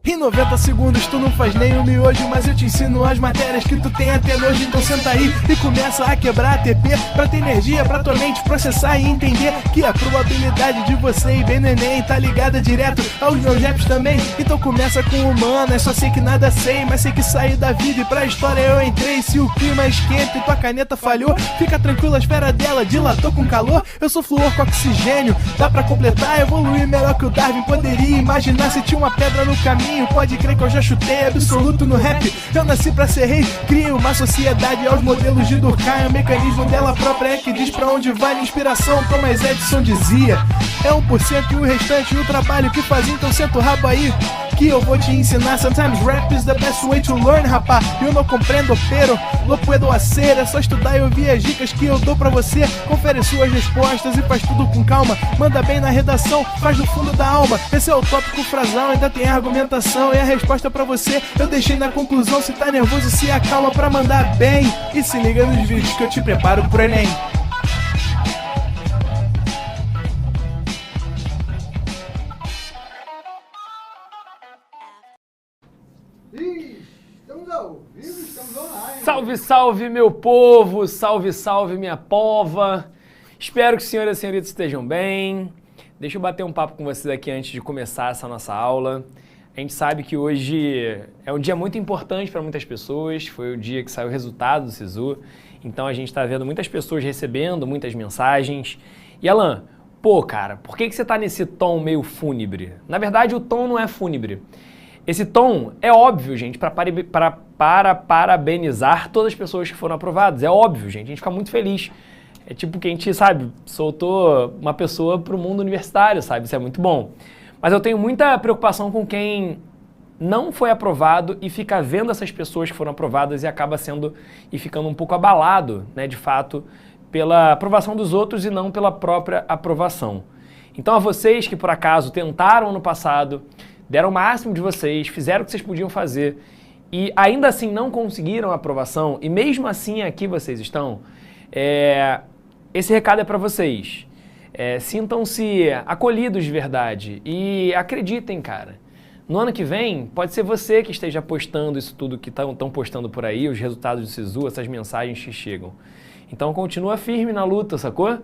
Em 90 segundos tu não faz nem um miojo, mas eu te ensino as matérias que tu tem até nojo. Então senta aí e começa a quebrar ATP pra ter energia pra tua mente processar e entender que a probabilidade de você ir bem no Enem tá ligada direto aos meus raps também. Então começa com humana, só sei que nada sei, mas sei que saí da vida e pra história eu entrei. Se o clima esquenta e tua caneta falhou, fica tranquilo, a esfera dela dilatou com calor. Eu sou flúor com oxigênio, dá pra completar, evoluir melhor que o Darwin poderia imaginar. Se tinha uma pedra no caminho, pode crer que eu já chutei absoluto no rap. Eu nasci pra ser rei, crio uma sociedade aos modelos de Durkheim. O mecanismo dela própria é que diz pra onde vai a inspiração. Thomas Edison dizia, é 1% e o restante o trabalho que fazia. Então senta o rabo aí que eu vou te ensinar. Sometimes rap is the best way to learn, rapá. Eu não compreendo, pero lo puedo hacer. É só estudar e ouvir as dicas que eu dou pra você. Confere suas respostas e faz tudo com calma. Manda bem na redação, faz do fundo da alma. Esse é o tópico frasal, ainda tem argumentação. E a resposta pra você eu deixei na conclusão. Se tá nervoso, se acalma pra mandar bem. E se liga nos vídeos que eu te preparo pro Enem. Salve, salve, meu povo! Salve, salve, minha pova! Espero que os senhores e senhoritas estejam bem. Deixa eu bater um papo com vocês aqui antes de começar essa nossa aula. A gente sabe que hoje é um dia muito importante para muitas pessoas. Foi o dia que saiu o resultado do SISU. Então a gente está vendo muitas pessoas recebendo muitas mensagens. E Alan, pô, cara, por que você tá nesse tom meio fúnebre? Na verdade, o tom não é fúnebre. Esse tom é óbvio, gente, para parabenizar todas as pessoas que foram aprovadas. É óbvio, gente, a gente fica muito feliz. É tipo que a gente, sabe, soltou uma pessoa pro mundo universitário, sabe? Isso é muito bom. Mas eu tenho muita preocupação com quem não foi aprovado e fica vendo essas pessoas que foram aprovadas e acaba sendo e ficando um pouco abalado, né, de fato, pela aprovação dos outros e não pela própria aprovação. Então a vocês que por acaso tentaram ano passado, deram o máximo de vocês, fizeram o que vocês podiam fazer e ainda assim não conseguiram a aprovação e mesmo assim aqui vocês estão, esse recado é para vocês. Sintam-se acolhidos de verdade e acreditem, cara. No ano que vem, pode ser você que esteja postando isso tudo que estão postando por aí, os resultados do SISU, essas mensagens que chegam. Então continua firme na luta, sacou?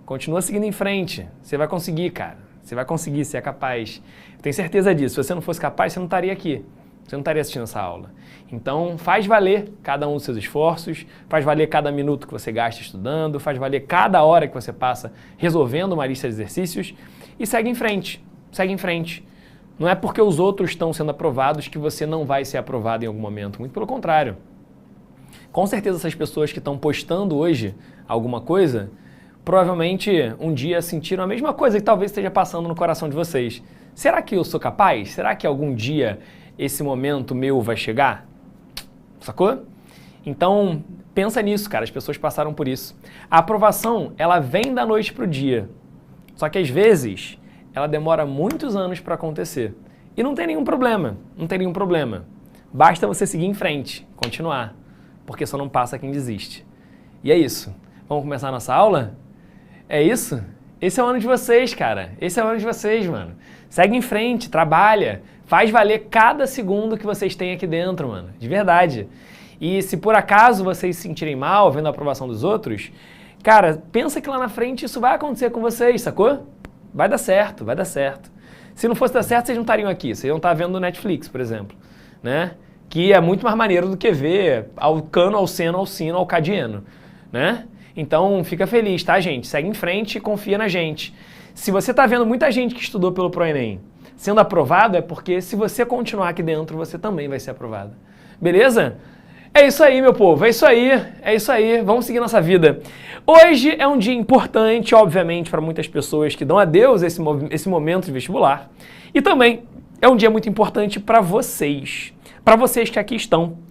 Continua seguindo em frente. Você vai conseguir, cara. Você vai conseguir, você é capaz. Eu tenho certeza disso. Se você não fosse capaz, você não estaria aqui. Você não estaria assistindo essa aula. Então, faz valer cada um dos seus esforços, faz valer cada minuto que você gasta estudando, faz valer cada hora que você passa resolvendo uma lista de exercícios e segue em frente. Segue em frente. Não é porque os outros estão sendo aprovados que você não vai ser aprovado em algum momento. Muito pelo contrário. Com certeza, essas pessoas que estão postando hoje alguma coisa, provavelmente um dia sentiram a mesma coisa que talvez esteja passando no coração de vocês. Será que eu sou capaz? Será que algum dia esse momento meu vai chegar? Sacou? Então, pensa nisso, cara. As pessoas passaram por isso. A aprovação, ela vem da noite pro dia. Só que às vezes, ela demora muitos anos para acontecer. E não tem nenhum problema. Não tem nenhum problema. Basta você seguir em frente, continuar. Porque só não passa quem desiste. E é isso. Vamos começar a nossa aula? É isso? Esse é o ano de vocês, cara. Esse é o ano de vocês, mano. Segue em frente, trabalha, faz valer cada segundo que vocês têm aqui dentro, mano. De verdade. E se por acaso vocês se sentirem mal vendo a aprovação dos outros, cara, pensa que lá na frente isso vai acontecer com vocês, sacou? Vai dar certo, vai dar certo. Se não fosse dar certo, vocês não estariam aqui. Vocês iam estar vendo Netflix, por exemplo, né? Que é muito mais maneiro do que ver Alcano, Alceno, Alcino, Alcadieno, né? Então, fica feliz, tá, gente? Segue em frente e confia na gente. Se você tá vendo muita gente que estudou pelo ProEnem sendo aprovado, é porque se você continuar aqui dentro, você também vai ser aprovado. Beleza? É isso aí, meu povo. É isso aí. É isso aí. Vamos seguir nossa vida. Hoje é um dia importante, obviamente, para muitas pessoas que dão adeus a esse momento de vestibular. E também é um dia muito importante para vocês que aqui estão.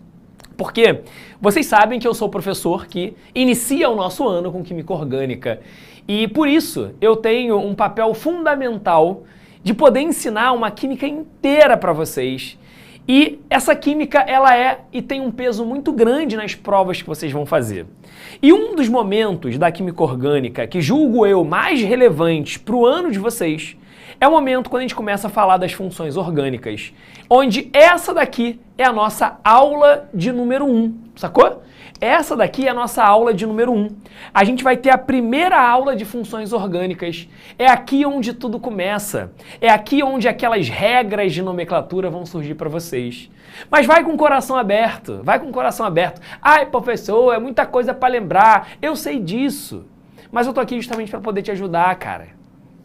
Porque vocês sabem que eu sou o professor que inicia o nosso ano com Química Orgânica. E por isso eu tenho um papel fundamental de poder ensinar uma química inteira para vocês. E essa química, ela é e tem um peso muito grande nas provas que vocês vão fazer. E um dos momentos da química orgânica que julgo eu mais relevantes para o ano de vocês é o momento quando a gente começa a falar das funções orgânicas, onde essa daqui é a nossa aula de número 1, sacou? Essa daqui é a nossa aula de número 1. A gente vai ter a primeira aula de funções orgânicas. É aqui onde tudo começa. É aqui onde aquelas regras de nomenclatura vão surgir para vocês. Mas vai com o coração aberto, vai com o coração aberto. Ai, professor, é muita coisa para lembrar. Eu sei disso. Mas eu tô aqui justamente para poder te ajudar, cara.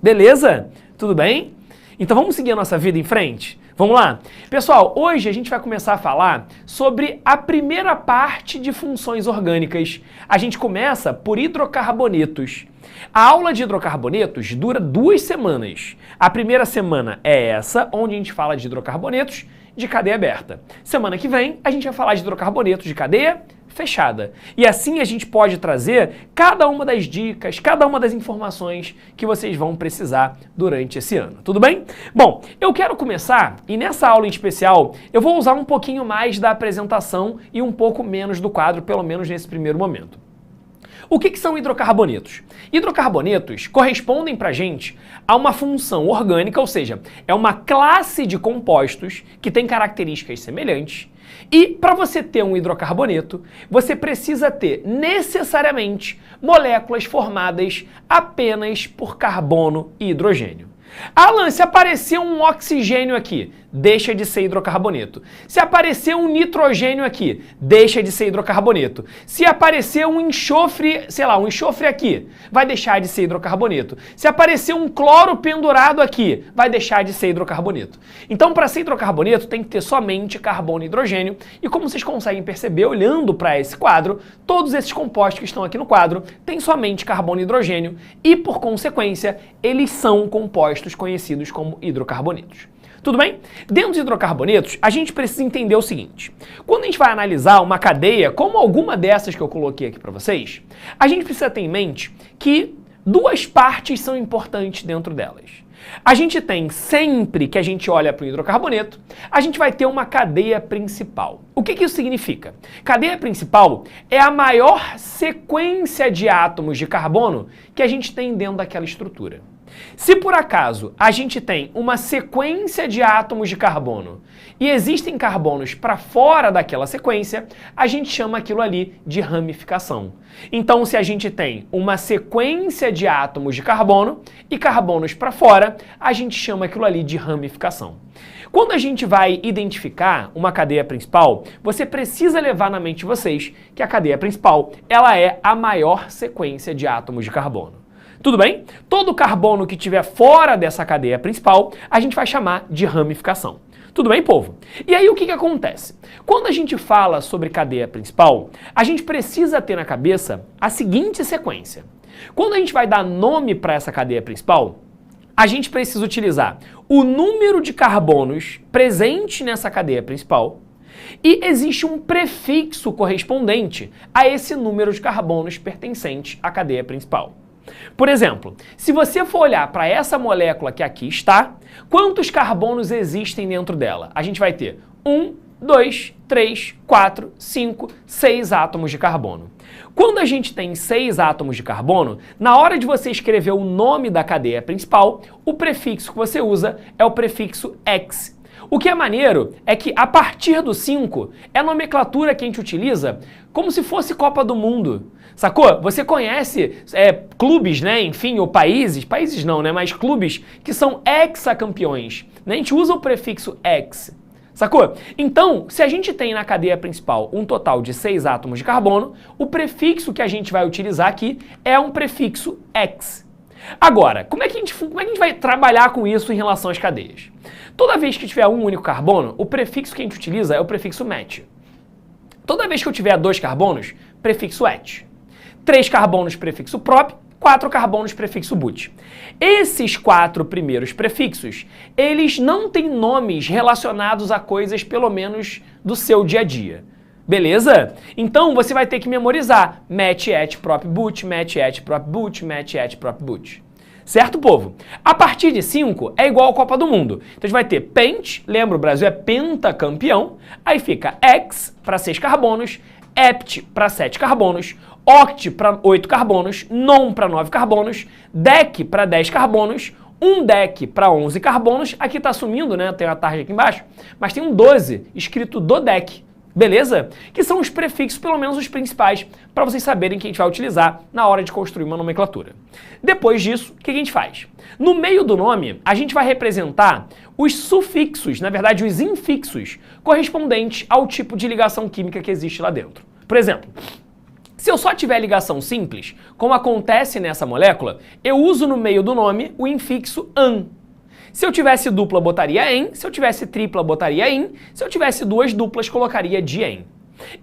Beleza? Tudo bem? Então vamos seguir a nossa vida em frente? Vamos lá? Pessoal, hoje a gente vai começar a falar sobre a primeira parte de funções orgânicas. A gente começa por hidrocarbonetos. A aula de hidrocarbonetos dura 2 semanas. A primeira semana é essa, onde a gente fala de hidrocarbonetos de cadeia aberta. Semana que vem, a gente vai falar de hidrocarbonetos de cadeia fechada. E assim a gente pode trazer cada uma das dicas, cada uma das informações que vocês vão precisar durante esse ano. Tudo bem? Bom, eu quero começar, e nessa aula em especial, eu vou usar um pouquinho mais da apresentação e um pouco menos do quadro, pelo menos nesse primeiro momento. O que são hidrocarbonetos? Hidrocarbonetos correspondem para a gente a uma função orgânica, ou seja, é uma classe de compostos que tem características semelhantes. E para você ter um hidrocarboneto, você precisa ter necessariamente moléculas formadas apenas por carbono e hidrogênio. Alan, se aparecer um oxigênio aqui, deixa de ser hidrocarboneto. Se aparecer um nitrogênio aqui, deixa de ser hidrocarboneto. Se aparecer um enxofre, sei lá, um enxofre aqui, vai deixar de ser hidrocarboneto. Se aparecer um cloro pendurado aqui, vai deixar de ser hidrocarboneto. Então, para ser hidrocarboneto, tem que ter somente carbono e hidrogênio. E como vocês conseguem perceber, olhando para esse quadro, todos esses compostos que estão aqui no quadro têm somente carbono e hidrogênio e, por consequência, eles são compostos conhecidos como hidrocarbonetos. Tudo bem? Dentro dos hidrocarbonetos, a gente precisa entender o seguinte. Quando a gente vai analisar uma cadeia, como alguma dessas que eu coloquei aqui para vocês, a gente precisa ter em mente que 2 partes são importantes dentro delas. A gente tem, sempre que a gente olha para o hidrocarboneto, a gente vai ter uma cadeia principal. O que isso significa? Cadeia principal é a maior sequência de átomos de carbono que a gente tem dentro daquela estrutura. Se por acaso a gente tem uma sequência de átomos de carbono e existem carbonos para fora daquela sequência, a gente chama aquilo ali de ramificação. Então, se a gente tem uma sequência de átomos de carbono e carbonos para fora, a gente chama aquilo ali de ramificação. Quando a gente vai identificar uma cadeia principal, você precisa levar na mente de vocês que a cadeia principal ela é a maior sequência de átomos de carbono. Tudo bem? Todo carbono que estiver fora dessa cadeia principal, a gente vai chamar de ramificação. Tudo bem, povo? E aí o que acontece? Quando a gente fala sobre cadeia principal, a gente precisa ter na cabeça a seguinte sequência. Quando a gente vai dar nome para essa cadeia principal, a gente precisa utilizar o número de carbonos presente nessa cadeia principal e existe um prefixo correspondente a esse número de carbonos pertencente à cadeia principal. Por exemplo, se você for olhar para essa molécula que aqui está, quantos carbonos existem dentro dela? A gente vai ter 1, 2, 3, 4, 5, 6 átomos de carbono. Quando a gente tem 6 átomos de carbono, na hora de você escrever o nome da cadeia principal, o prefixo que você usa é o prefixo X. O que é maneiro é que a partir do 5 é a nomenclatura que a gente utiliza como se fosse Copa do Mundo. Sacou? Você conhece clubes, né? Enfim, ou países não, né? Mas clubes que são hexacampeões. Né? A gente usa o prefixo X. Sacou? Então, se a gente tem na cadeia principal um total de 6 átomos de carbono, o prefixo que a gente vai utilizar aqui é um prefixo X. Agora, como é que a gente vai trabalhar com isso em relação às cadeias? Toda vez que tiver um único carbono, o prefixo que a gente utiliza é o prefixo met. Toda vez que eu tiver 2 carbonos, prefixo et. 3 carbonos, prefixo prop, 4 carbonos, prefixo but. Esses 4 primeiros prefixos, eles não têm nomes relacionados a coisas, pelo menos, do seu dia a dia. Beleza? Então, você vai ter que memorizar met, et, prop, but, met, et, prop, but, met, et, prop, but. Certo, povo? A partir de 5 é igual à Copa do Mundo. Então a gente vai ter pent, lembra, o Brasil é pentacampeão, aí fica hex para 6 carbonos, hept para 7 carbonos, oct para 8 carbonos, non para 9 carbonos, dec para 10 carbonos, um dec para 11 carbonos, aqui está sumindo, né? Tem uma tarja aqui embaixo, mas tem um 12 escrito dodec. Beleza? Que são os prefixos, pelo menos os principais, para vocês saberem que a gente vai utilizar na hora de construir uma nomenclatura. Depois disso, o que a gente faz? No meio do nome, a gente vai representar os sufixos, na verdade os infixos, correspondentes ao tipo de ligação química que existe lá dentro. Por exemplo, se eu só tiver ligação simples, como acontece nessa molécula, eu uso no meio do nome o infixo an. Se eu tivesse dupla, botaria em. Se eu tivesse tripla, botaria in. Se eu tivesse duas duplas, colocaria de em.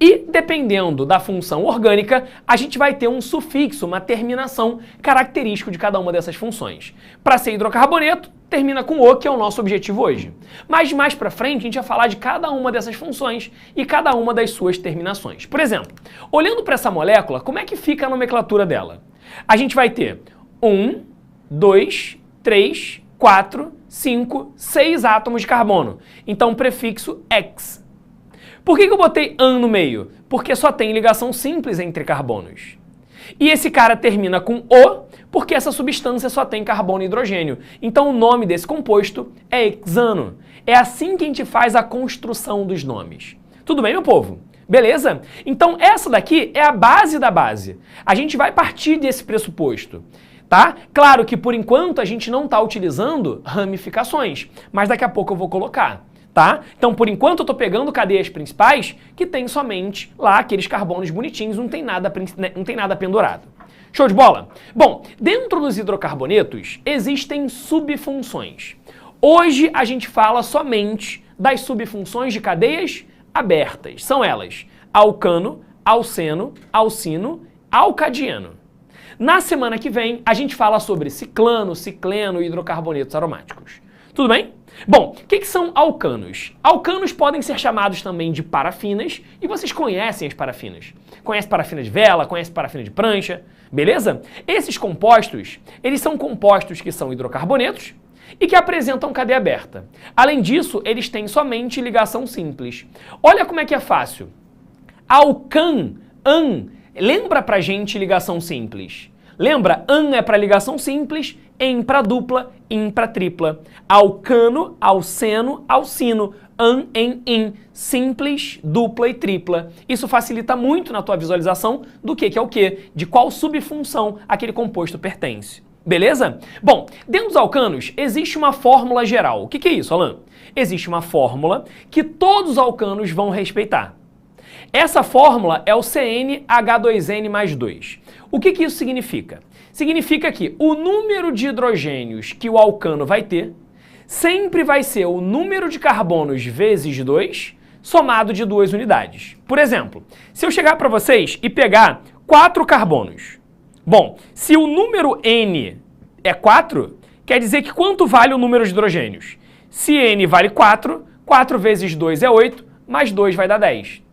E, dependendo da função orgânica, a gente vai ter um sufixo, uma terminação característico de cada uma dessas funções. Para ser hidrocarboneto, termina com o, que é o nosso objetivo hoje. Mas mais para frente, a gente vai falar de cada uma dessas funções e cada uma das suas terminações. Por exemplo, olhando para essa molécula, como é que fica a nomenclatura dela? A gente vai ter 1, 2, 3, 4, 5, 6 átomos de carbono. Então, prefixo X. Por que eu botei an no meio? Porque só tem ligação simples entre carbonos. E esse cara termina com O, porque essa substância só tem carbono e hidrogênio. Então, o nome desse composto é hexano. É assim que a gente faz a construção dos nomes. Tudo bem, meu povo? Beleza? Então, essa daqui é a base da base. A gente vai partir desse pressuposto. Tá? Claro que por enquanto a gente não está utilizando ramificações, mas daqui a pouco eu vou colocar, tá? Então por enquanto eu estou pegando cadeias principais que tem somente lá aqueles carbonos bonitinhos, não tem nada pendurado. Show de bola? Bom, dentro dos hidrocarbonetos existem subfunções. Hoje a gente fala somente das subfunções de cadeias abertas. São elas alcano, alceno, alcino, alcadieno. Na semana que vem, a gente fala sobre ciclano, cicleno e hidrocarbonetos aromáticos. Tudo bem? Bom, o que são alcanos? Alcanos podem ser chamados também de parafinas, e vocês conhecem as parafinas. Conhece parafina de vela, conhece parafina de prancha, beleza? Esses compostos, eles são compostos que são hidrocarbonetos e que apresentam cadeia aberta. Além disso, eles têm somente ligação simples. Olha como é que é fácil. Alcan, an, lembra pra gente ligação simples. Lembra? An é para ligação simples, en para dupla, in para tripla. Alcano, alceno, alcino. An, en, in. Simples, dupla e tripla. Isso facilita muito na tua visualização do que é o que, de qual subfunção aquele composto pertence. Beleza? Bom, dentro dos alcanos existe uma fórmula geral. O que é isso, Alan? Existe uma fórmula que todos os alcanos vão respeitar. Essa fórmula é o CnH2n mais 2. O que isso significa? Significa que o número de hidrogênios que o alcano vai ter sempre vai ser o número de carbonos vezes 2 somado de 2 unidades. Por exemplo, se eu chegar para vocês e pegar 4 carbonos. Bom, se o número n é 4, quer dizer que quanto vale o número de hidrogênios? Se n vale 4, 4 vezes 2 é 8, mais 2 vai dar 10.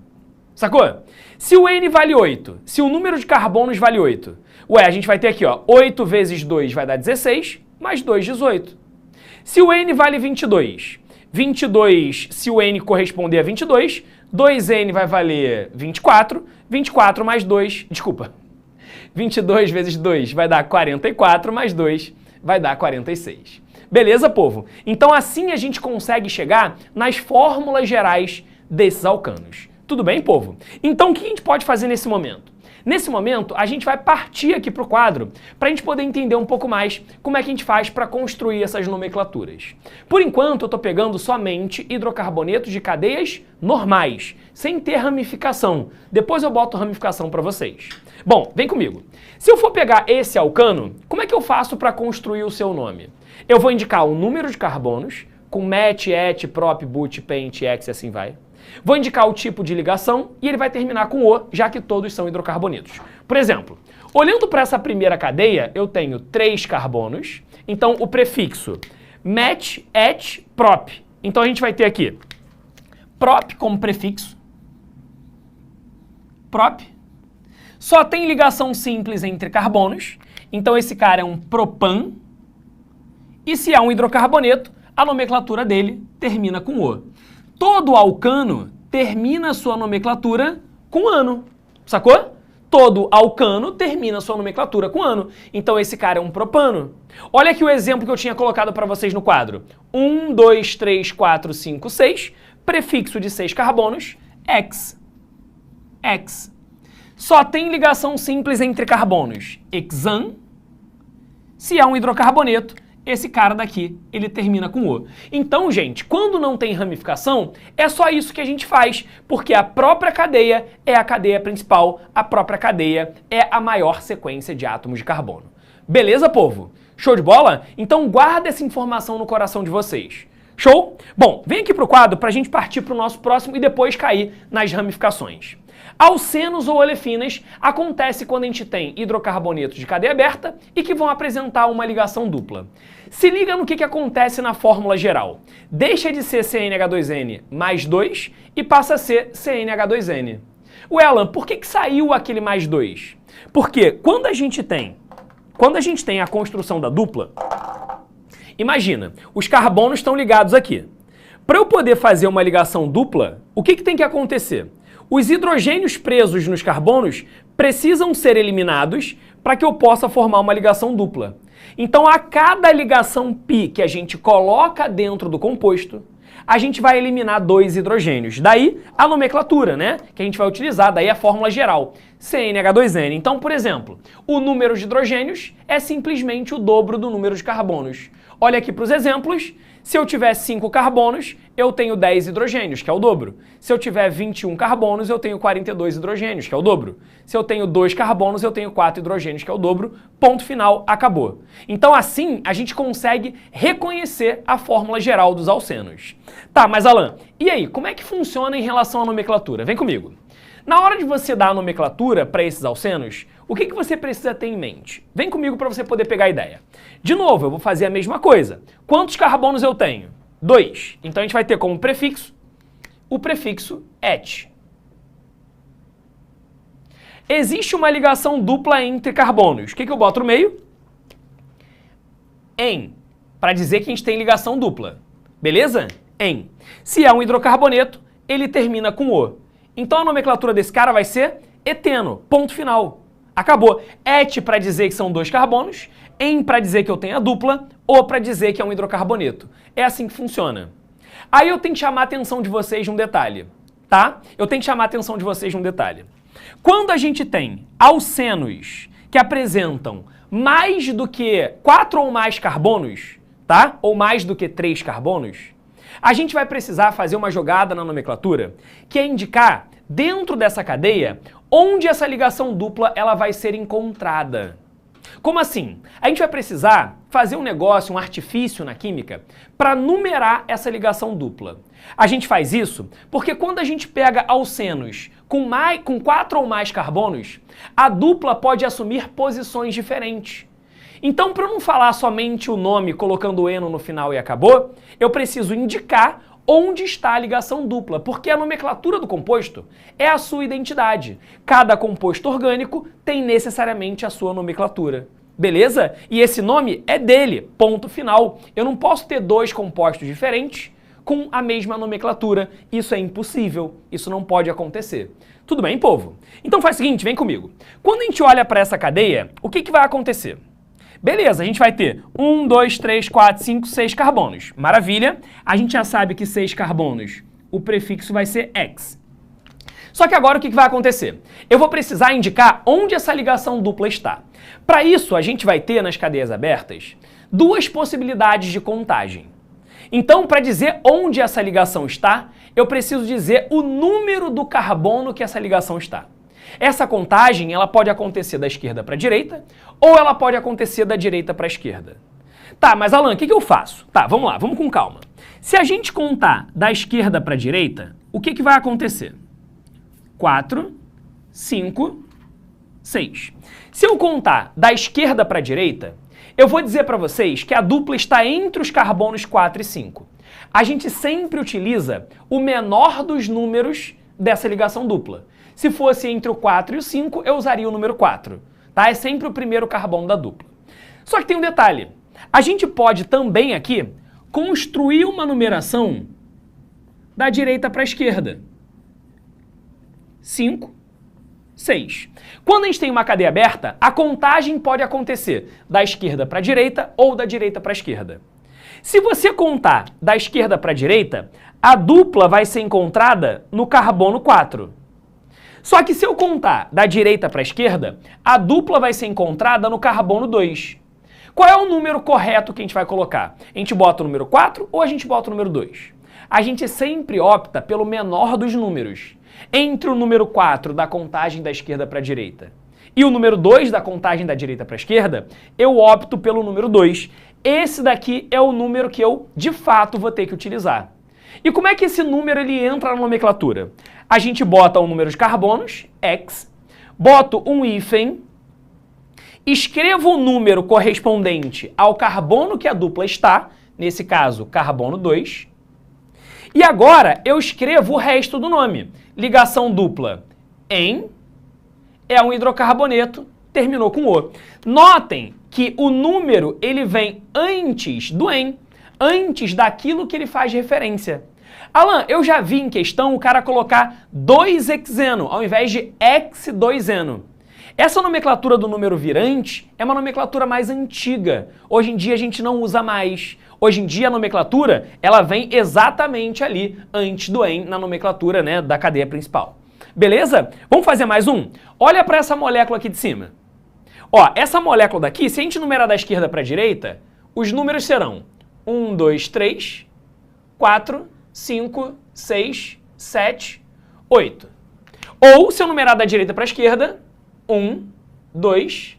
Sacou? Se o n vale 8, se o número de carbonos vale 8, a gente vai ter aqui, ó, 8 vezes 2 vai dar 16, mais 2, 18. Se o n vale 22, 22, se o n corresponder a 22, 2n vai valer 24, 24 mais 2, desculpa, 22 vezes 2 vai dar 44, mais 2 vai dar 46. Beleza, povo? Então assim a gente consegue chegar nas fórmulas gerais desses alcanos. Tudo bem, povo? Então o que a gente pode fazer nesse momento? Nesse momento, a gente vai partir aqui para o quadro para a gente poder entender um pouco mais como é que a gente faz para construir essas nomenclaturas. Por enquanto, eu estou pegando somente hidrocarbonetos de cadeias normais, sem ter ramificação. Depois eu boto ramificação para vocês. Bom, vem comigo. Se eu for pegar esse alcano, como é que eu faço para construir o seu nome? Eu vou indicar o número de carbonos, com met, et, prop, but, pent, ex e assim vai. Vou indicar o tipo de ligação e ele vai terminar com O, já que todos são hidrocarbonetos. Por exemplo, olhando para essa primeira cadeia, eu tenho 3 carbonos, então o prefixo met, et, prop. Então a gente vai ter aqui prop como prefixo, prop, só tem ligação simples entre carbonos, então esse cara é um propan, E se é um hidrocarboneto, a nomenclatura dele termina com O. Todo alcano termina sua nomenclatura com ano, sacou? Todo alcano termina sua nomenclatura com ano. Então esse cara é um propano. Olha aqui o exemplo que eu tinha colocado para vocês no quadro. 1, 2, 3, 4, 5, 6, prefixo de 6 carbonos, X. X. Só tem ligação simples entre carbonos, hexan. Se é um hidrocarboneto, esse cara daqui, ele termina com O. Então, gente, quando não tem ramificação, é só isso que a gente faz, porque a própria cadeia é a cadeia principal, a própria cadeia é a maior sequência de átomos de carbono. Beleza, povo? Show de bola? Então guarda essa informação no coração de vocês. Show? Bom, vem aqui pro quadro para a gente partir para o nosso próximo e depois cair nas ramificações. Alcenos ou olefinas acontece quando a gente tem hidrocarbonetos de cadeia aberta e que vão apresentar uma ligação dupla. Se liga no que acontece na fórmula geral. Deixa de ser CnH2n mais 2 e passa a ser CnH2n. Ué, Alan, por que saiu aquele mais 2? Porque quando a gente tem a construção da dupla, imagina, os carbonos estão ligados aqui. Para eu poder fazer uma ligação dupla, o que tem que acontecer? Os hidrogênios presos nos carbonos precisam ser eliminados para que eu possa formar uma ligação dupla. Então, a cada ligação π que a gente coloca dentro do composto, a gente vai eliminar 2 hidrogênios. Daí a nomenclatura, né? Que a gente vai utilizar, daí a fórmula geral, CnH2n. Então, por exemplo, o número de hidrogênios é simplesmente o dobro do número de carbonos. Olha aqui para os exemplos. Se eu tiver 5 carbonos, eu tenho 10 hidrogênios, que é o dobro. Se eu tiver 21 carbonos, eu tenho 42 hidrogênios, que é o dobro. Se eu tenho 2 carbonos, eu tenho 4 hidrogênios, que é o dobro. Ponto final, acabou. Então assim, a gente consegue reconhecer a fórmula geral dos alcenos. Tá, mas Alan, e aí, como é que funciona em relação à nomenclatura? Vem comigo. Na hora de você dar a nomenclatura para esses alcenos, o que você precisa ter em mente? Vem comigo para você poder pegar a ideia. De novo, eu vou fazer a mesma coisa. Quantos carbonos eu tenho? 2. Então a gente vai ter como prefixo o prefixo et. Existe uma ligação dupla entre carbonos. O que eu boto no meio? Em, para dizer que a gente tem ligação dupla. Beleza? Em. Se é um hidrocarboneto, ele termina com O. Então a nomenclatura desse cara vai ser eteno, ponto final. Acabou. Et para dizer que são 2 carbonos, em para dizer que eu tenho a dupla, O para dizer que é um hidrocarboneto. É assim que funciona. Aí eu tenho que chamar a atenção de vocês de um detalhe, tá? Eu tenho que chamar a atenção de vocês de um detalhe. Quando a gente tem alcenos que apresentam mais do que 4 ou mais carbonos, tá? Ou mais do que 3 carbonos, a gente vai precisar fazer uma jogada na nomenclatura que é indicar, dentro dessa cadeia, onde essa ligação dupla ela vai ser encontrada. Como assim? A gente vai precisar fazer um negócio, um artifício na química, para numerar essa ligação dupla. A gente faz isso porque quando a gente pega alcenos com 4 ou mais carbonos, a dupla pode assumir posições diferentes. Então, para eu não falar somente o nome colocando eno no final e acabou, eu preciso indicar onde está a ligação dupla, porque a nomenclatura do composto é a sua identidade. Cada composto orgânico tem necessariamente a sua nomenclatura. Beleza? E esse nome é dele, ponto final. Eu não posso ter 2 compostos diferentes com a mesma nomenclatura. Isso é impossível, isso não pode acontecer. Tudo bem, povo? Então faz o seguinte, vem comigo. Quando a gente olha para essa cadeia, o que vai acontecer? Beleza, a gente vai ter 1, 2, 3, 4, 5, 6 carbonos. Maravilha. A gente já sabe que 6 carbonos, o prefixo vai ser X. Só que agora o que vai acontecer? Eu vou precisar indicar onde essa ligação dupla está. Para isso, a gente vai ter nas cadeias abertas 2 possibilidades de contagem. Então, para dizer onde essa ligação está, eu preciso dizer o número do carbono que essa ligação está. Essa contagem ela pode acontecer da esquerda para a direita ou ela pode acontecer da direita para a esquerda. Tá, mas Alan, o que eu faço? Tá, vamos lá, vamos com calma. Se a gente contar da esquerda para a direita, o que vai acontecer? 4, 5, 6. Se eu contar da esquerda para a direita, eu vou dizer para vocês que a dupla está entre os carbonos 4 e 5. A gente sempre utiliza o menor dos números dessa ligação dupla. Se fosse entre o 4 e o 5, eu usaria o número 4. Tá? É sempre o primeiro carbono da dupla. Só que tem um detalhe. A gente pode também aqui construir uma numeração da direita para a esquerda. 5, 6. Quando a gente tem uma cadeia aberta, a contagem pode acontecer da esquerda para a direita ou da direita para a esquerda. Se você contar da esquerda para a direita, a dupla vai ser encontrada no carbono 4. Só que se eu contar da direita para a esquerda, a dupla vai ser encontrada no carbono 2. Qual é o número correto que a gente vai colocar? A gente bota o número 4 ou a gente bota o número 2? A gente sempre opta pelo menor dos números. Entre o número 4 da contagem da esquerda para a direita e o número 2 da contagem da direita para a esquerda, eu opto pelo número 2. Esse daqui é o número que eu, de fato, vou ter que utilizar. E como é que esse número ele entra na nomenclatura? A gente bota o número de carbonos, X, boto um hífen, escrevo o número correspondente ao carbono que a dupla está, nesse caso, carbono 2, e agora eu escrevo o resto do nome. Ligação dupla em é um hidrocarboneto, terminou com O. Notem que o número ele vem antes do em, antes daquilo que ele faz referência. Alan, eu já vi em questão o cara colocar 2-hexeno ao invés de hex-2-eno. Essa nomenclatura do número virante é uma nomenclatura mais antiga. Hoje em dia a gente não usa mais. Hoje em dia a nomenclatura ela vem exatamente ali antes do em na nomenclatura, né, da cadeia principal. Beleza? Vamos fazer mais um? Olha para essa molécula aqui de cima. Ó, essa molécula daqui, se a gente numerar da esquerda para a direita, os números serão 1, 2, 3, 4, 5, 6, 7, 8. Ou, se eu numerar da direita para a esquerda, 1, 2,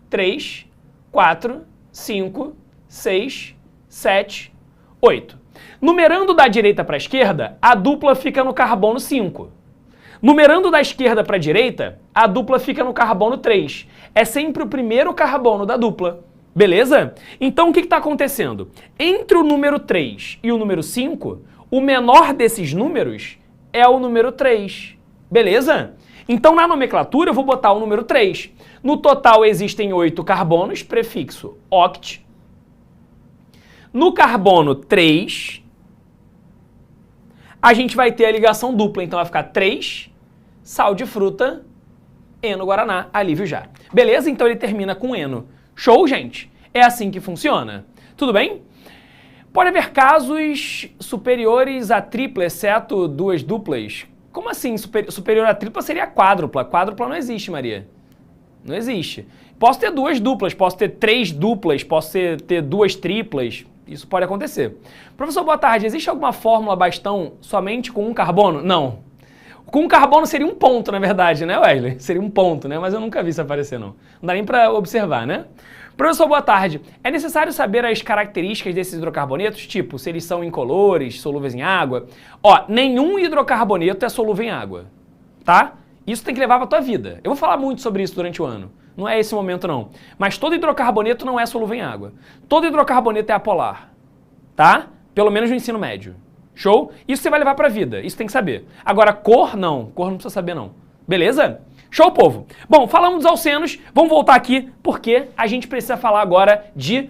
3, 4, 5, 6, 7, 8. Numerando da direita para a esquerda, a dupla fica no carbono 5. Numerando da esquerda para a direita, a dupla fica no carbono 3. É sempre o primeiro carbono da dupla. Beleza? Então, o que está acontecendo? Entre o número 3 e o número 5, o menor desses números é o número 3. Beleza? Então, na nomenclatura, eu vou botar o número 3. No total, existem 8 carbonos, prefixo oct. No carbono 3, a gente vai ter a ligação dupla. Então, vai ficar 3, sal de fruta, eno guaraná, alívio já. Beleza? Então, ele termina com eno. Show, gente? É assim que funciona. Tudo bem? Pode haver casos superiores a tripla, exceto duas duplas. Como assim superior a tripla seria quádrupla? Quádrupla não existe, Maria. Não existe. Posso ter duas duplas, posso ter 3 duplas, posso ter 2 triplas. Isso pode acontecer. Professor, boa tarde. Existe alguma fórmula bastão somente com um carbono? Não. Com um carbono seria um ponto, na verdade, né, Wesley? Seria um ponto, né? Mas eu nunca vi isso aparecer, não. Não dá nem para observar, né? Professor, boa tarde. É necessário saber as características desses hidrocarbonetos, tipo, se eles são incolores, solúveis em água? Ó, nenhum hidrocarboneto é solúvel em água, tá? Isso tem que levar para a tua vida. Eu vou falar muito sobre isso durante o ano. Não é esse momento, não. Mas todo hidrocarboneto não é solúvel em água. Todo hidrocarboneto é apolar, tá? Pelo menos no ensino médio. Show? Isso você vai levar para a vida. Isso tem que saber. Agora, cor, não. Cor não precisa saber, não. Beleza? Show, povo? Bom, falamos dos alcenos, vamos voltar aqui, porque a gente precisa falar agora de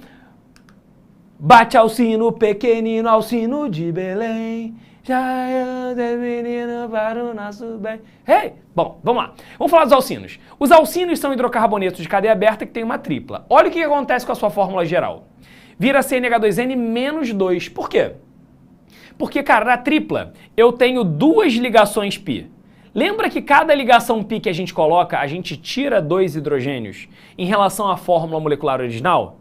bate ao sino, pequenino ao sino de Belém, já eu de menino para o nosso bem. Hey! Bom, vamos lá. Vamos falar dos alcinos. Os alcinos são hidrocarbonetos de cadeia aberta que tem uma tripla. Olha o que acontece com a sua fórmula geral. Vira CNH2N menos 2. Por quê? Porque, cara, na tripla eu tenho 2 ligações π. Lembra que cada ligação π que a gente coloca, a gente tira 2 hidrogênios em relação à fórmula molecular original?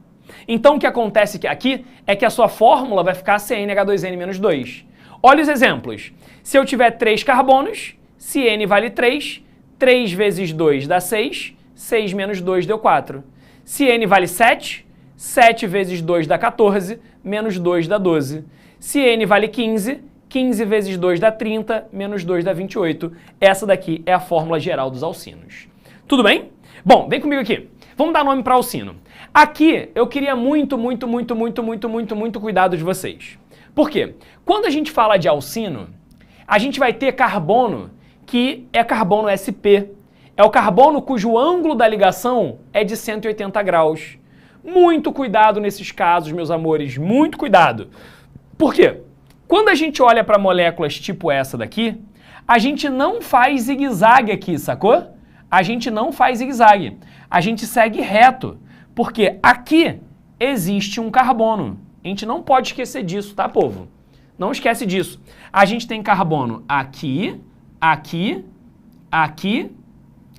Então o que acontece aqui é que a sua fórmula vai ficar CNH2N-2. Olha os exemplos. Se eu tiver 3 carbonos, se N vale 3, 3 vezes 2 dá 6, 6 menos 2 deu 4. Se N vale 7, 7 vezes 2 dá 14, menos 2 dá 12. Se N vale 15, 15 vezes 2 dá 30, menos 2 dá 28. Essa daqui é a fórmula geral dos alcinos. Tudo bem? Bom, vem comigo aqui. Vamos dar nome para alcino. Aqui eu queria muito cuidado de vocês. Por quê? Quando a gente fala de alcino, a gente vai ter carbono que é carbono sp. É o carbono cujo ângulo da ligação é de 180 graus. Muito cuidado nesses casos, meus amores, muito cuidado. Por quê? Quando a gente olha para moléculas tipo essa daqui, a gente não faz zigue-zague aqui, sacou? A gente não faz zigue-zague. A gente segue reto, porque aqui existe um carbono. A gente não pode esquecer disso, tá, povo? Não esquece disso. A gente tem carbono aqui, aqui, aqui,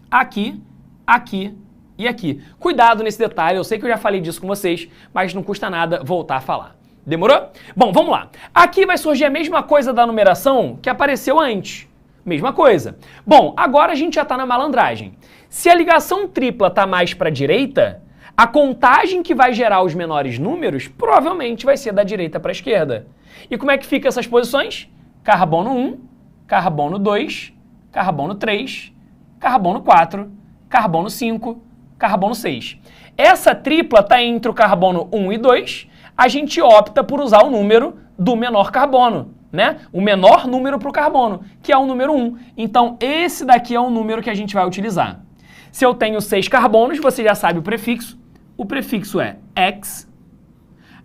aqui, aqui e aqui. Cuidado nesse detalhe, eu sei que eu já falei disso com vocês, mas não custa nada voltar a falar. Demorou? Bom, vamos lá. Aqui vai surgir a mesma coisa da numeração que apareceu antes. Mesma coisa. Bom, agora a gente já está na malandragem. Se a ligação tripla está mais para a direita, a contagem que vai gerar os menores números provavelmente vai ser da direita para a esquerda. E como é que fica essas posições? Carbono 1, carbono 2, carbono 3, carbono 4, carbono 5, carbono 6. Essa tripla está entre o carbono 1 e 2, a gente opta por usar o número do menor carbono, né? O menor número para o carbono, que é o número 1. Então, esse daqui é o número que a gente vai utilizar. Se eu tenho 6 carbonos, você já sabe o prefixo. O prefixo é X.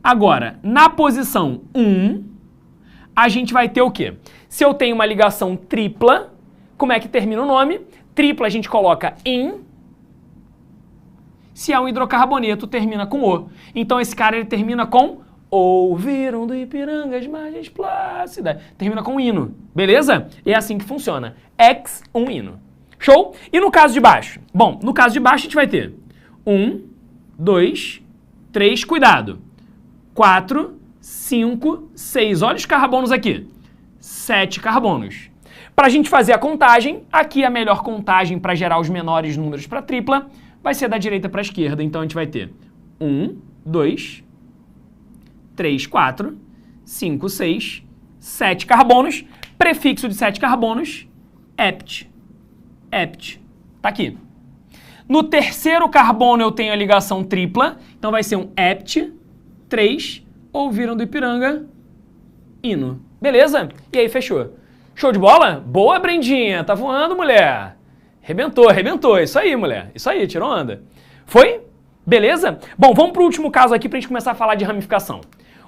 Agora, na posição 1, a gente vai ter o quê? Se eu tenho uma ligação tripla, como é que termina o nome? Tripla a gente coloca in. Se é um hidrocarboneto, termina com O. Então, esse cara ele termina com ouviram do Ipiranga as margens plácidas. Termina com hino, beleza? É assim que funciona. X, um hino. Show? E no caso de baixo? Bom, no caso de baixo a gente vai ter 1, 2, 3, cuidado. 4, 5, 6. Olha os carbonos aqui. 7 carbonos. Para a gente fazer a contagem, aqui a melhor contagem para gerar os menores números para tripla vai ser da direita para a esquerda. Então a gente vai ter 1, 2, 3, 4, 5, 6, 7 carbonos. Prefixo de 7 carbonos, ept. Ept. Tá aqui. No terceiro carbono eu tenho a ligação tripla, então vai ser um ept, 3, ouviram do Ipiranga, hino. Beleza? E aí, fechou. Show de bola? Boa, Brendinha. Tá voando, mulher. Arrebentou, arrebentou. Isso aí, mulher. Isso aí, tirou onda. Foi? Beleza? Bom, vamos pro último caso aqui pra gente começar a falar de ramificação.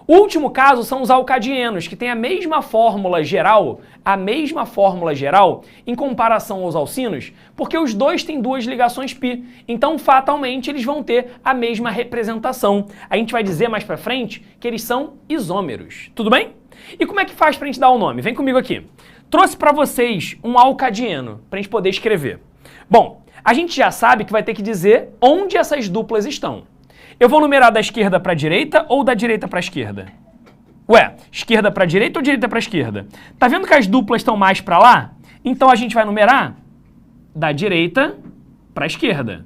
O último caso são os alcadienos, que têm a mesma fórmula geral em comparação aos alcinos, porque os dois têm duas ligações π. Então, fatalmente, eles vão ter a mesma representação. A gente vai dizer mais pra frente que eles são isômeros. Tudo bem? E como é que faz pra gente dar o nome? Vem comigo aqui. Trouxe pra vocês um alcadieno, pra gente poder escrever. Bom, a gente já sabe que vai ter que dizer onde essas duplas estão. Eu vou numerar da esquerda para a direita ou da direita para a esquerda? Ué, esquerda para a direita ou direita para a esquerda? Tá vendo que as duplas estão mais para lá? Então a gente vai numerar da direita para a esquerda.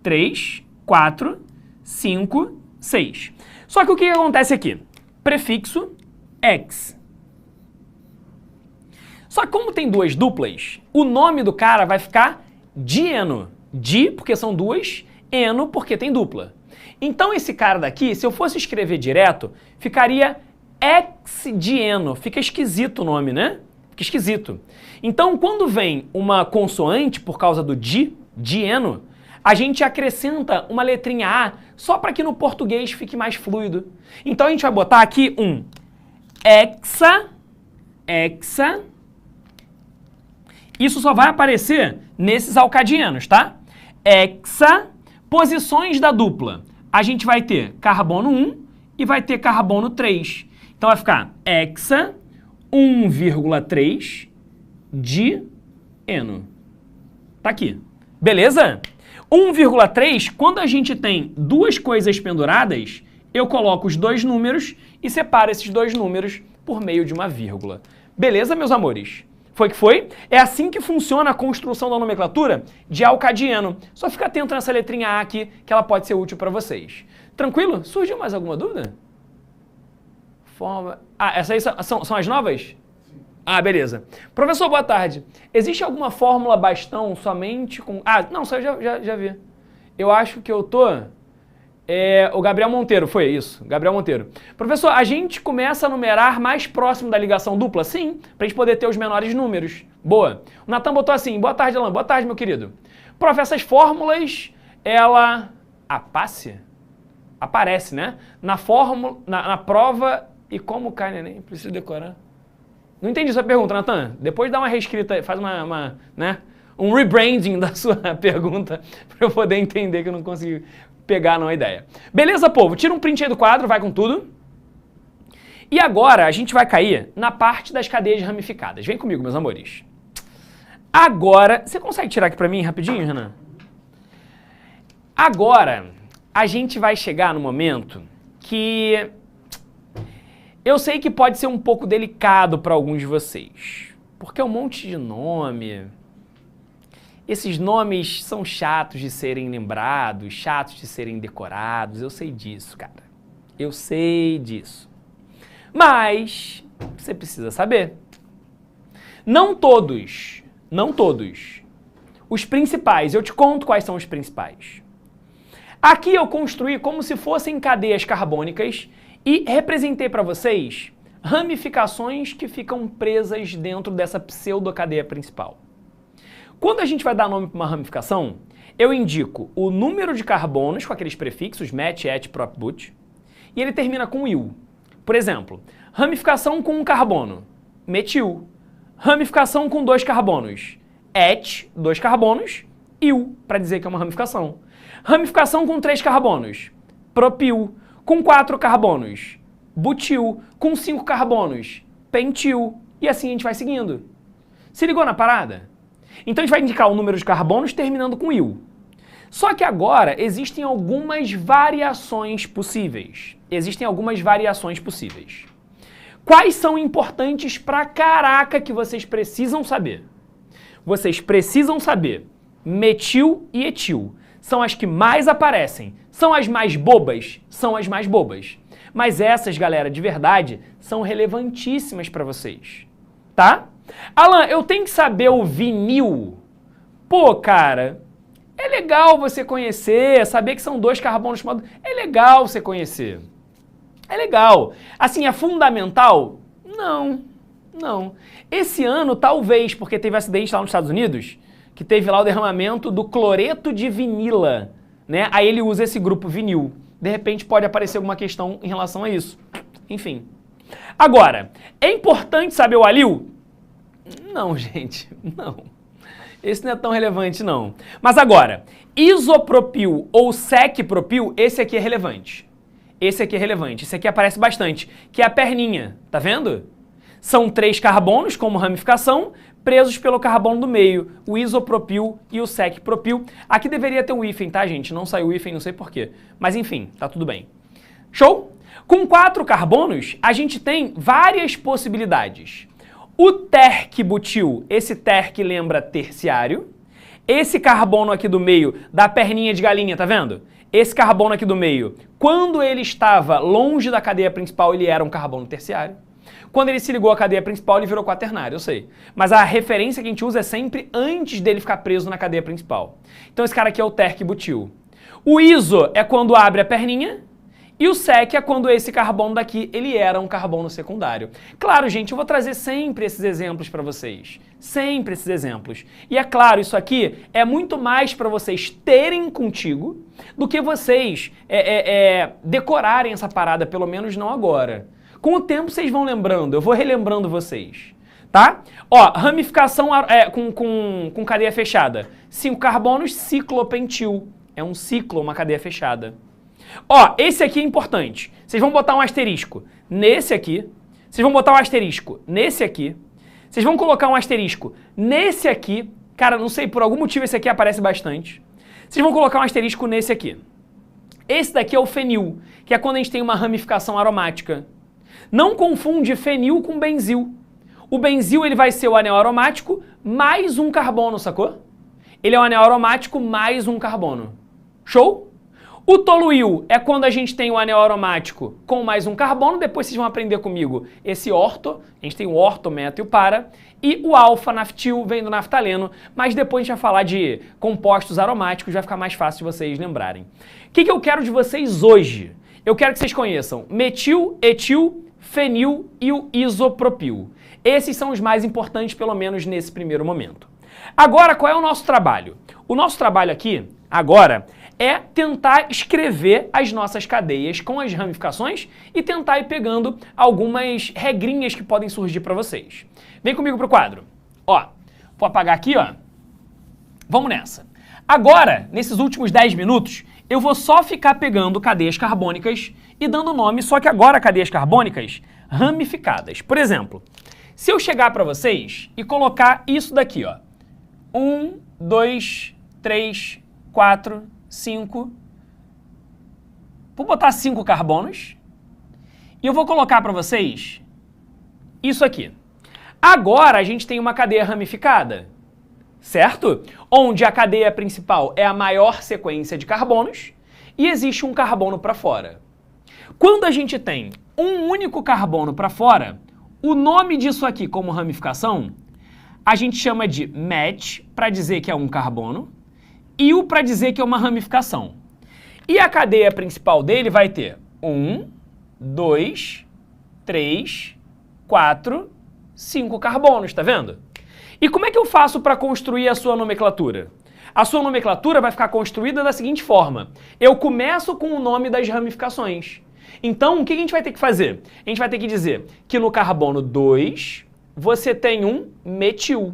3, 4, 5, 6. Só que o que acontece aqui? Prefixo X. Só que como tem duas duplas, o nome do cara vai ficar dieno. Di, porque são duas, eno, porque tem dupla. Então esse cara daqui, se eu fosse escrever direto, ficaria ex-dieno. Fica esquisito o nome, né? Fica esquisito. Então quando vem uma consoante por causa do di, dieno, a gente acrescenta uma letrinha A só para que no português fique mais fluido. Então a gente vai botar aqui um hexa. Isso só vai aparecer nesses alcadienos, tá? Hexa, posições da dupla. A gente vai ter carbono 1 e vai ter carbono 3. Então vai ficar hexa 1,3 dieno. Tá aqui. Beleza? 1,3, quando a gente tem duas coisas penduradas, eu coloco os dois números e separo esses dois números por meio de uma vírgula. Beleza, meus amores? Foi que foi? É assim que funciona a construção da nomenclatura de alcadieno. Só fica atento nessa letrinha A aqui, que ela pode ser útil para vocês. Tranquilo? Surgiu mais alguma dúvida? Essas aí são as novas? Sim. Ah, beleza. Professor, boa tarde. Existe alguma fórmula bastão somente com... não, só eu já vi. Eu acho que eu tô... o Gabriel Monteiro, foi isso, Gabriel Monteiro. Professor, a gente começa a numerar mais próximo da ligação dupla? Sim, para a gente poder ter os menores números. Boa. O Natan botou assim, boa tarde, Alan, boa tarde, meu querido. Prof, essas fórmulas, Apácia? Aparece, né? Na fórmula, na prova e como cai neném. Preciso decorar. Não entendi sua pergunta, Natan. Depois dá uma reescrita, faz né? Um rebranding da sua pergunta para eu poder entender que eu não consegui pegar não a ideia. Beleza, povo? Tira um print aí do quadro, vai com tudo. E agora a gente vai cair na parte das cadeias ramificadas. Vem comigo, meus amores. Agora, você consegue tirar aqui para mim rapidinho, Renan? Agora, a gente vai chegar no momento que eu sei que pode ser um pouco delicado para alguns de vocês, porque é um monte de nome. Esses nomes são chatos de serem lembrados, chatos de serem decorados, eu sei disso, cara. Eu sei disso. Mas você precisa saber. Não todos. Os principais, eu te conto quais são os principais. Aqui eu construí como se fossem cadeias carbônicas e representei para vocês ramificações que ficam presas dentro dessa pseudo-cadeia principal. Quando a gente vai dar nome para uma ramificação, eu indico o número de carbonos com aqueles prefixos met, et, prop, but, e ele termina com il. Por exemplo, ramificação com um carbono, metil. Ramificação com 2 carbonos, et, 2 carbonos, il, para dizer que é uma ramificação. Ramificação com 3 carbonos, propil. Com 4 carbonos, butil. Com 5 carbonos, pentil. E assim a gente vai seguindo. Se ligou na parada? Então a gente vai indicar o número de carbonos terminando com il. Só que agora existem algumas variações possíveis. Quais são importantes pra caraca que vocês precisam saber? Vocês precisam saber metil e etil. São as que mais aparecem. São as mais bobas? São as mais bobas. Mas essas, galera, de verdade, são relevantíssimas para vocês. Tá? Alan, eu tenho que saber o vinil? Pô, cara, é legal você conhecer, saber que são 2 carbonos. É legal você conhecer. É legal. Assim, é fundamental? Não. Esse ano, talvez, porque teve acidente lá nos Estados Unidos, que teve lá o derramamento do cloreto de vinila, né? Aí ele usa esse grupo vinil. De repente pode aparecer alguma questão em relação a isso. Enfim. Agora, é importante saber o alil? Não, gente, não. Esse não é tão relevante, não. Mas agora, isopropil ou secpropil, esse aqui é relevante. Esse aqui aparece bastante, que é a perninha, tá vendo? São 3 carbonos como ramificação, presos pelo carbono do meio, o isopropil e o secpropil. Aqui deveria ter um hífen, tá, gente? Não saiu o hífen, não sei porquê. Mas enfim, tá tudo bem. Show? Com 4 carbonos, a gente tem várias possibilidades. O terc-butil, esse terc lembra terciário. Esse carbono aqui do meio, da perninha de galinha, tá vendo? Esse carbono aqui do meio, quando ele estava longe da cadeia principal, ele era um carbono terciário. Quando ele se ligou à cadeia principal, ele virou quaternário, eu sei. Mas a referência que a gente usa é sempre antes dele ficar preso na cadeia principal. Então esse cara aqui é o terc-butil. O iso é quando abre a perninha. E o sec é quando esse carbono daqui, ele era um carbono secundário. Claro, gente, eu vou trazer sempre esses exemplos para vocês. Sempre esses exemplos. E é claro, isso aqui é muito mais para vocês terem contigo do que vocês decorarem essa parada, pelo menos não agora. Com o tempo vocês vão lembrando, eu vou relembrando vocês, tá? Ó, ramificação com cadeia fechada. 5 carbonos, ciclopentil. É um ciclo, uma cadeia fechada. Ó, esse aqui é importante. Vocês vão botar um asterisco nesse aqui. Vocês vão botar um asterisco nesse aqui. Vocês vão colocar um asterisco nesse aqui. Cara, não sei, por algum motivo esse aqui aparece bastante. Vocês vão colocar um asterisco nesse aqui. Esse daqui é o fenil, que é quando a gente tem uma ramificação aromática. Não confunde fenil com benzil. O benzil ele vai ser o anel aromático mais um carbono, sacou? Ele é o anel aromático mais um carbono. Show? O toluil é quando a gente tem o anel aromático com mais um carbono, depois vocês vão aprender comigo esse orto, a gente tem o orto, o meta e o para, e o alfa-naftil vem do naftaleno, mas depois a gente vai falar de compostos aromáticos, vai ficar mais fácil de vocês lembrarem. O que eu quero de vocês hoje? Eu quero que vocês conheçam metil, etil, fenil e o isopropil. Esses são os mais importantes, pelo menos nesse primeiro momento. Agora, qual é o nosso trabalho? O nosso trabalho aqui, agora, é tentar escrever as nossas cadeias com as ramificações e tentar ir pegando algumas regrinhas que podem surgir para vocês. Vem comigo pro quadro. Ó, vou apagar aqui, ó. Vamos nessa. Agora, nesses últimos 10 minutos, eu vou só ficar pegando cadeias carbônicas e dando nome, só que agora cadeias carbônicas ramificadas. Por exemplo, se eu chegar para vocês e colocar isso daqui, ó. 1, 2, 3, 4, 5. Vou botar 5 carbonos. E eu vou colocar para vocês isso aqui. Agora a gente tem uma cadeia ramificada, certo? Onde a cadeia principal é a maior sequência de carbonos e existe um carbono para fora. Quando a gente tem um único carbono para fora, o nome disso aqui como ramificação, a gente chama de match, para dizer que é um carbono, e o para dizer que é uma ramificação. E a cadeia principal dele vai ter 1, 2, 3, 4, 5 carbonos, tá vendo? E como é que eu faço para construir a sua nomenclatura? A sua nomenclatura vai ficar construída da seguinte forma. Eu começo com o nome das ramificações. Então, o que a gente vai ter que fazer? A gente vai ter que dizer que no carbono 2, você tem um metil.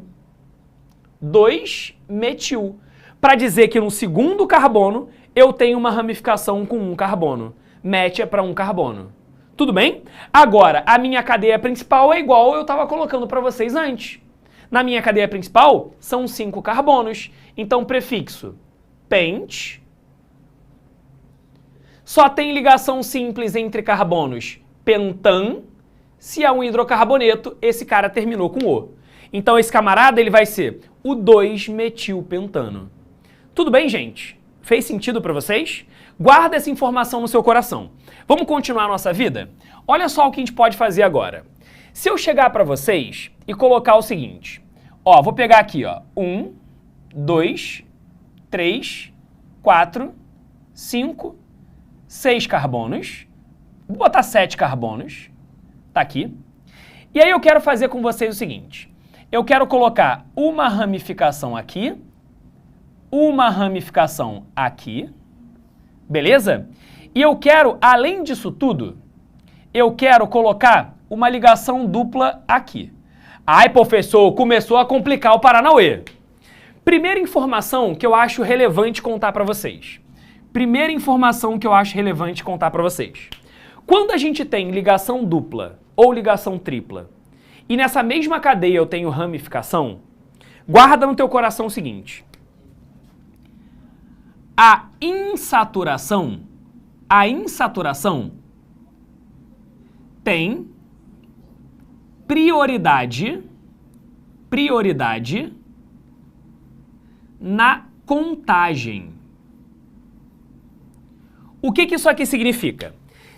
2-metil. Para dizer que no segundo carbono, eu tenho uma ramificação com um carbono. Met é para um carbono. Tudo bem? Agora, a minha cadeia principal é igual eu estava colocando para vocês antes. Na minha cadeia principal, são 5 carbonos. Então, prefixo pent. Só tem ligação simples entre carbonos pentan. Se é um hidrocarboneto, esse cara terminou com O. Então, esse camarada ele vai ser o 2-metilpentano. Tudo bem, gente? Fez sentido para vocês? Guarda essa informação no seu coração. Vamos continuar a nossa vida? Olha só o que a gente pode fazer agora. Se eu chegar para vocês e colocar o seguinte, ó, vou pegar aqui, ó, 1, 2, 3, 4, 5, 6 carbonos, vou botar 7 carbonos, tá aqui. E aí eu quero fazer com vocês o seguinte, eu quero colocar uma ramificação aqui, uma ramificação aqui, beleza? E eu quero, além disso tudo, eu quero colocar uma ligação dupla aqui. Ai, professor, começou a complicar o Paranauê. Primeira informação que eu acho relevante contar para vocês. Primeira informação que eu acho relevante contar para vocês. Quando a gente tem ligação dupla ou ligação tripla, e nessa mesma cadeia eu tenho ramificação, guarda no teu coração o seguinte. A insaturação tem prioridade na contagem. O que isso aqui significa?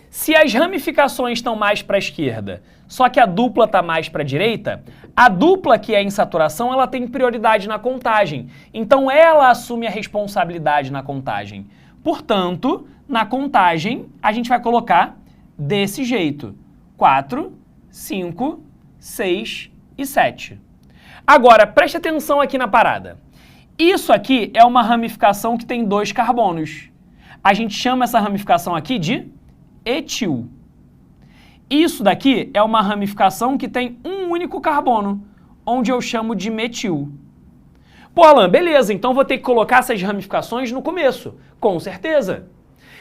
Se as ramificações estão mais para a esquerda, só que a dupla está mais para a direita, a dupla que é em saturação, ela tem prioridade na contagem. Então, ela assume a responsabilidade na contagem. Portanto, na contagem, a gente vai colocar desse jeito. 4, 5, 6 e 7. Agora, preste atenção aqui na parada. Isso aqui é uma ramificação que tem 2 carbonos. A gente chama essa ramificação aqui de etil. Isso daqui é uma ramificação que tem um único carbono, onde eu chamo de metil. Pô, Alan, beleza, então vou ter que colocar essas ramificações no começo, com certeza.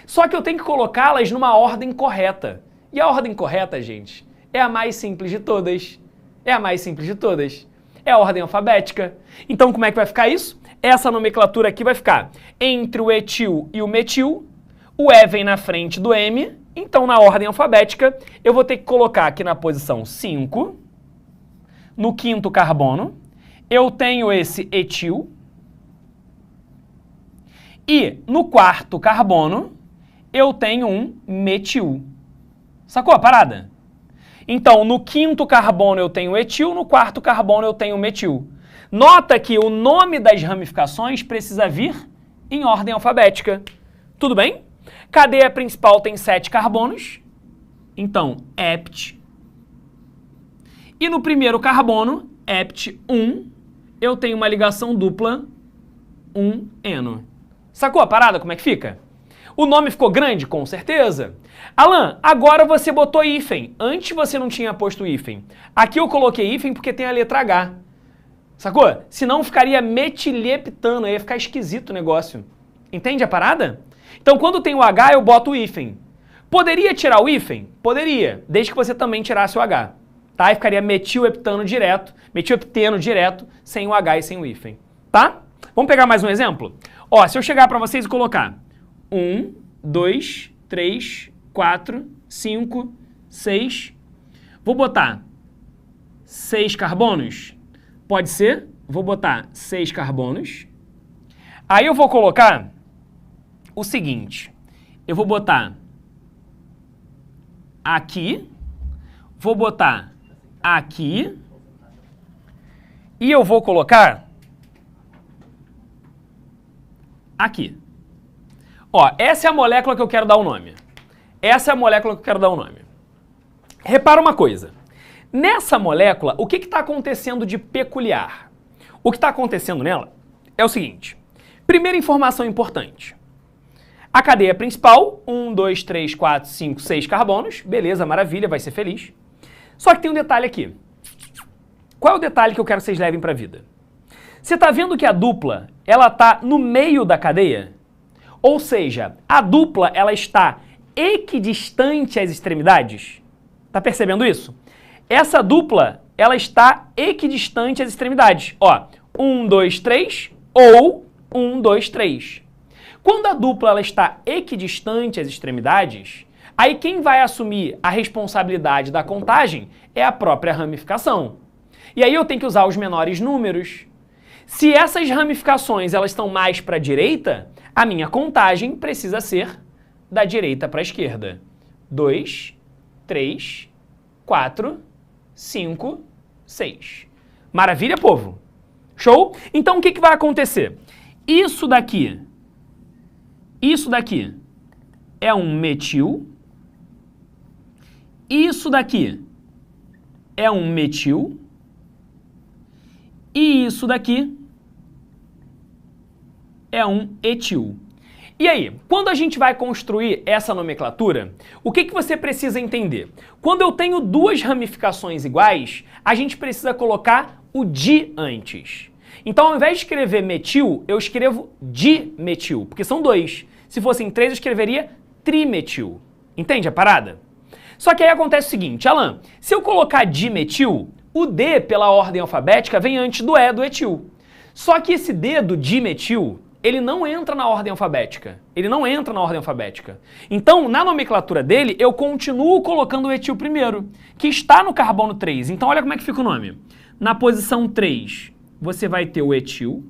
Só que eu tenho que colocá-las numa ordem correta. E a ordem correta, gente, é a mais simples de todas. É a mais simples de todas. É a ordem alfabética. Então, como é que vai ficar isso? Essa nomenclatura aqui vai ficar entre o etil e o metil. O E vem na frente do M. Então, na ordem alfabética, eu vou ter que colocar aqui na posição 5. No quinto carbono, eu tenho esse etil. E no quarto carbono, eu tenho um metil. Sacou a parada? Então, no quinto carbono eu tenho etil, no quarto carbono eu tenho metil. Nota que o nome das ramificações precisa vir em ordem alfabética. Tudo bem? Cadeia principal tem 7 carbonos, então ept. E no primeiro carbono, ept 1, eu tenho uma ligação dupla 1-eno. Sacou a parada? Como é que fica? O nome ficou grande? Com certeza. Alan, agora você botou hífen. Antes você não tinha posto hífen. Aqui eu coloquei hífen porque tem a letra H. Sacou? Senão ficaria metilheptano, aí ia ficar esquisito o negócio. Entende a parada? Então quando tem o H eu boto o hífen. Poderia tirar o hífen? Poderia, desde que você também tirasse o H. Tá? Aí ficaria metilheptano direto, metilhepteno direto, sem o H e sem o hífen. Tá? Vamos pegar mais um exemplo? Ó, se eu chegar para vocês e colocar 1, 2, 3, 4, 5, 6. Vou botar 6 carbonos? Pode ser. Vou botar 6 carbonos. Aí eu vou colocar o seguinte. Eu vou botar aqui. Vou botar aqui. E eu vou colocar aqui. Ó, essa é a molécula que eu quero dar o nome. Essa é a molécula que eu quero dar o nome. Repara uma coisa. Nessa molécula, o que está acontecendo de peculiar? O que está acontecendo nela é o seguinte. Primeira informação importante. A cadeia principal, 1, 2, 3, 4, 5, 6 carbonos. Beleza, maravilha, vai ser feliz. Só que tem um detalhe aqui. Qual é o detalhe que eu quero que vocês levem para a vida? Você está vendo que a dupla, ela está no meio da cadeia? Ou seja, a dupla ela está equidistante às extremidades. Tá percebendo isso? Essa dupla ela está equidistante às extremidades. Ó, 1, 2, 3 ou 1, 2, 3. Quando a dupla ela está equidistante às extremidades, aí quem vai assumir a responsabilidade da contagem é a própria ramificação. E aí eu tenho que usar os menores números. Se essas ramificações elas estão mais para a direita, a minha contagem precisa ser da direita para a esquerda. 2, 3, 4, 5, 6. Maravilha, povo? Show? Então o que vai acontecer? Isso daqui é um metil. Isso daqui é um metil. E isso daqui é um etil. E aí, quando a gente vai construir essa nomenclatura, o que você precisa entender? Quando eu tenho duas ramificações iguais, a gente precisa colocar o di antes. Então, ao invés de escrever metil, eu escrevo dimetil, porque são dois. Se fossem três, eu escreveria trimetil. Entende a parada? Só que aí acontece o seguinte, Alan, se eu colocar dimetil, o D, pela ordem alfabética, vem antes do E do etil. Só que esse D do dimetil, ele não entra na ordem alfabética. Ele não entra na ordem alfabética. Então, na nomenclatura dele, eu continuo colocando o etil primeiro, que está no carbono 3. Então, olha como é que fica o nome. Na posição 3, você vai ter o etil.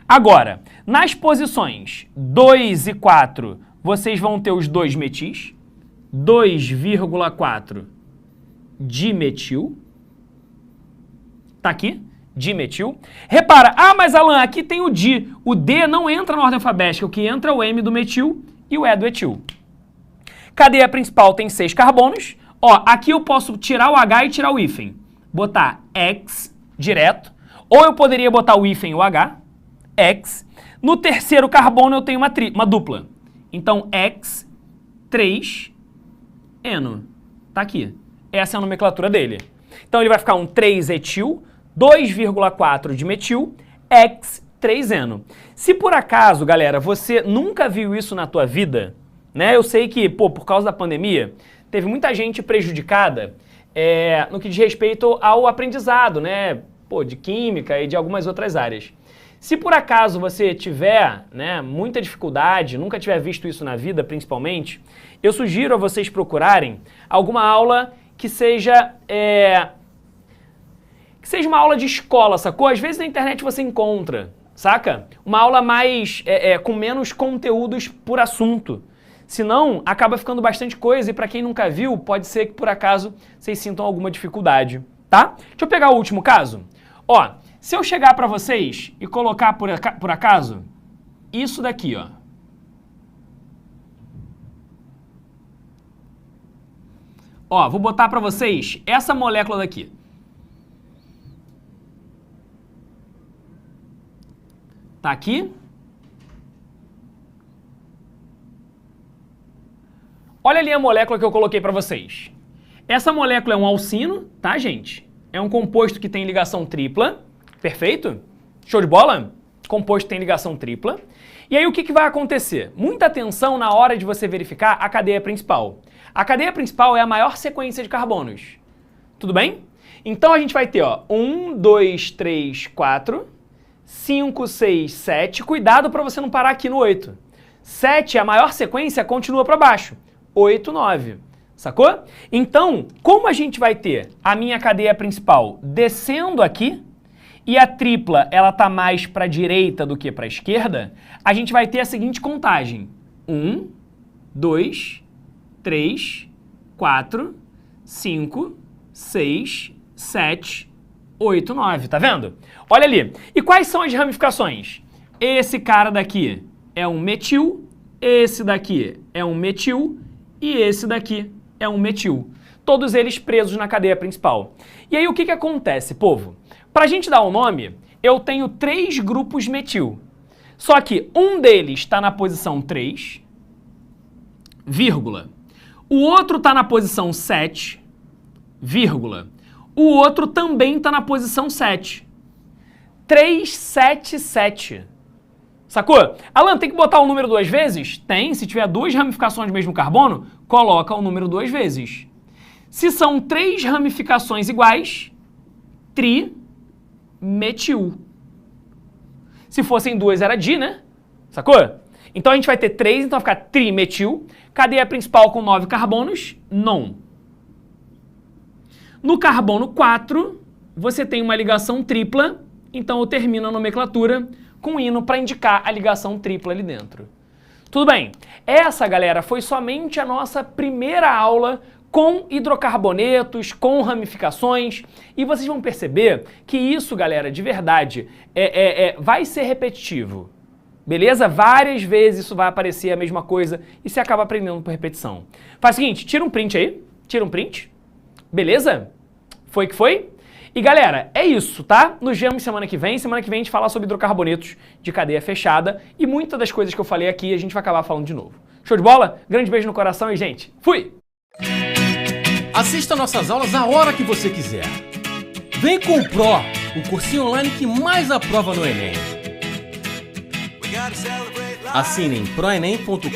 Agora, nas posições 2 e 4, vocês vão ter os dois metis. 2,4 dimetil. Tá aqui, dimetil. Repara, mas Alan, aqui tem o di. O D não entra na ordem alfabética, o que entra é o M do metil e o E do etil. Cadeia principal tem 6 carbonos. Ó, aqui eu posso tirar o H e tirar o hífen. Botar X direto. Ou eu poderia botar o hífen e o H. X. No terceiro carbono eu tenho uma dupla. Então, X, 3, eno. Tá aqui. Essa é a nomenclatura dele. Então ele vai ficar um 3-etil, 2,4 de metil, X, 3-eno. Se por acaso, galera, você nunca viu isso na tua vida, né? Eu sei que, por causa da pandemia, teve muita gente prejudicada no que diz respeito ao aprendizado, né? De química e de algumas outras áreas. Se por acaso você tiver, né, muita dificuldade, nunca tiver visto isso na vida, principalmente, eu sugiro a vocês procurarem alguma aula que seja uma aula de escola, sacou? Às vezes na internet você encontra, saca? Uma aula mais, com menos conteúdos por assunto. Senão, acaba ficando bastante coisa e para quem nunca viu, pode ser que por acaso vocês sintam alguma dificuldade, tá? Deixa eu pegar o último caso. Ó, se eu chegar para vocês e colocar por acaso isso daqui, ó. Ó, vou botar para vocês essa molécula daqui. Tá aqui. Olha ali a molécula que eu coloquei para vocês. Essa molécula é um alcino, tá, gente? É um composto que tem ligação tripla, perfeito? Show de bola? Composto tem ligação tripla. E aí o que vai acontecer? Muita atenção na hora de você verificar a cadeia principal. A cadeia principal é a maior sequência de carbonos. Tudo bem? Então a gente vai ter, ó, 1, 2, 3, 4, 5, 6, 7. Cuidado para você não parar aqui no 8. 7, a maior sequência, continua para baixo. 8, 9. Sacou? Então, como a gente vai ter a minha cadeia principal descendo aqui, e a tripla ela tá mais para a direita do que para a esquerda, a gente vai ter a seguinte contagem. 1, 2, 3, 4, 5, 6, 7, 8, 9. Tá vendo? Olha ali. E quais são as ramificações? Esse cara daqui é um metil, esse daqui é um metil e esse daqui é um metil. Todos eles presos na cadeia principal. E aí o que acontece, povo? Para a gente dar um nome, eu tenho 3 grupos metil. Só que um deles está na posição 3, vírgula. O outro está na posição 7, vírgula. O outro também está na posição 7. 3, 7, 7. Sacou? Alan, tem que botar o número 2 vezes? Tem. Se tiver 2 ramificações do mesmo carbono, coloca o número 2 vezes. Se são 3 ramificações iguais, trimetil. Se fossem 2 era di, né? Sacou? Então a gente vai ter 3, então vai ficar trimetil. Cadeia principal com 9 carbonos, non. No carbono 4, você tem uma ligação tripla, então eu termino a nomenclatura com hino para indicar a ligação tripla ali dentro. Tudo bem? Essa, galera, foi somente a nossa primeira aula com hidrocarbonetos, com ramificações, e vocês vão perceber que isso, galera, de verdade, vai ser repetitivo. Beleza? Várias vezes isso vai aparecer a mesma coisa e você acaba aprendendo por repetição. Faz o seguinte, tira um print aí, tira um print. Beleza? Foi que foi? E galera, é isso, tá? Nos vemos semana que vem. Semana que vem a gente fala sobre hidrocarbonetos de cadeia fechada e muitas das coisas que eu falei aqui a gente vai acabar falando de novo. Show de bola? Grande beijo no coração e, gente, fui! Assista nossas aulas a hora que você quiser. Vem com o Pro, o cursinho online que mais aprova no Enem. Assine em proenem.com.br.